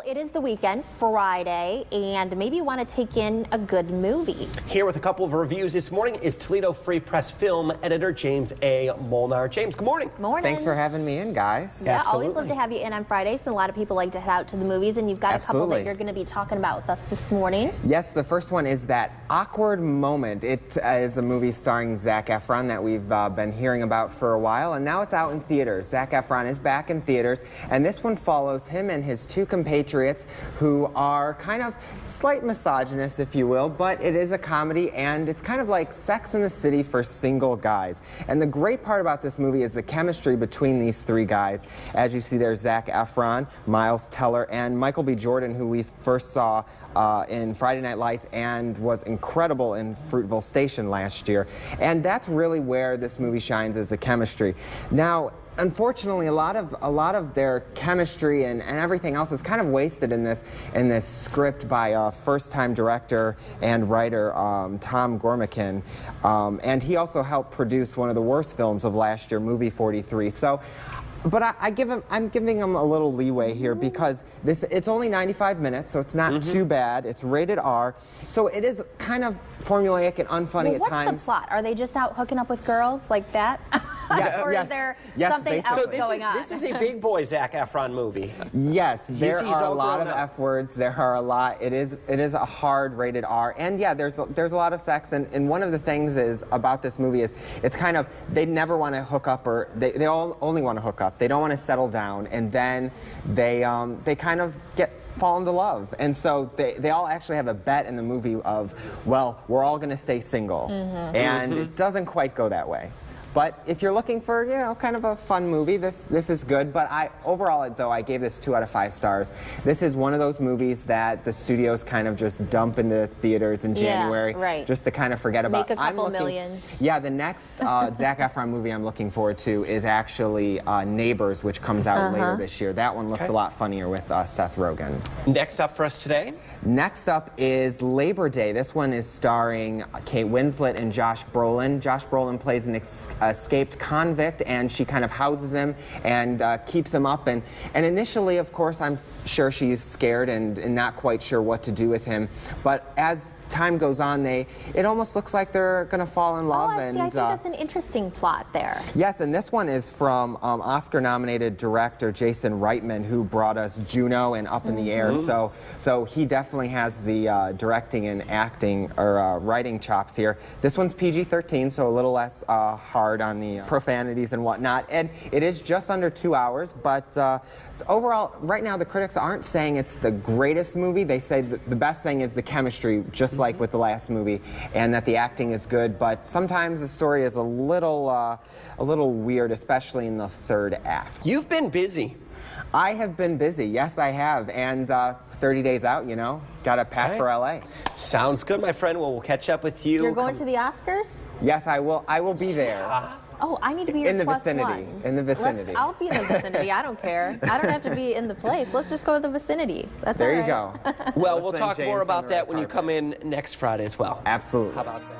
it is the weekend, Friday, and maybe you want to take in a good movie. Here with a couple of reviews this morning is Toledo Free Press film editor James A. Molnar. James, good morning. Morning. Thanks for having me in, guys. Yeah, Absolutely. always love to have you in on Fridays. And a lot of people like to head out to the movies, and you've got a couple that you're going to be talking about with us this morning. Yes, the first one is That Awkward Moment. It is a movie starring Zac Efron that we've been hearing about for a while, and now it's out in theaters. Zac Efron is back in theaters, and this one follows him and his two compatriots who are kind of slight misogynists, if you will, but it is a comedy, and it's kind of like Sex and the City for single guys. And the great part about this movie is the chemistry between these three guys. As you see, there's Zac Efron, Miles Teller, and Michael B. Jordan, who we first saw in Friday Night Lights and was incredible in Fruitville Station last year. And that's really where this movie shines, is the chemistry. Now, unfortunately, a lot of their chemistry and everything else is kind of wasted in this script by first-time director and writer Tom Gormican, and he also helped produce one of the worst films of last year, Movie 43. So. But I'm giving him a little leeway here because it's only 95 minutes, so it's not too bad. It's rated R, so it is kind of formulaic and unfunny at times. What's the plot? Are they just out hooking up with girls like that? Yeah, or is there something else going on? This is a big boy Zac Efron movie. Yes, there He's are a lot of up. F words. There are a lot. It is a hard rated R, and yeah, there's a lot of sex. And one of the things is about this movie is it's kind of they never want to hook up, or they all only want to hook up. They don't want to settle down, and then they kind of fall into love. And so they all actually have a bet in the movie of, well, we're all going to stay single, and it doesn't quite go that way. But if you're looking for, you know, kind of a fun movie, this is good. But overall, though, I gave this 2 out of 5 stars. This is one of those movies that the studios kind of just dump into theaters in January, just to kind of forget about. Make a couple million. Yeah, the next Zac Efron movie I'm looking forward to is actually Neighbors, which comes out later this year. That one looks a lot funnier with Seth Rogen. Next up for us today? Next up is Labor Day. This one is starring Kate Winslet and Josh Brolin. Josh Brolin plays an escaped convict, and she kind of houses him and keeps him up. And initially, of course, I'm sure she's scared and not quite sure what to do with him. But as time goes on, it almost looks like they're going to fall in love. Oh, I see. I think that's an interesting plot there. Yes, and this one is from Oscar-nominated director Jason Reitman, who brought us Juno and Up in the Air. So he definitely has the directing and acting or writing chops here. This one's PG-13, so a little less hard on the profanities and whatnot. And it is just under 2 hours, but overall, right now, the critics aren't saying it's the greatest movie. They say the best thing is the chemistry, just like with the last movie, and that the acting is good, but sometimes the story is a little weird, especially in the third act. You've been busy. I have been busy, yes I have, and 30 days out, you know, got to pack for LA. Sounds good, my friend. Well, we'll catch up with you. You're going to the Oscars? Yes, I will be there. Oh, I need to be your in the plus vicinity. one. In the vicinity. I'll be in the vicinity. I don't care. I don't have to be in the place. Let's just go to the vicinity. That's there all right. you go. Well, we'll talk more about that when you come in next Friday as well. Absolutely. How about that?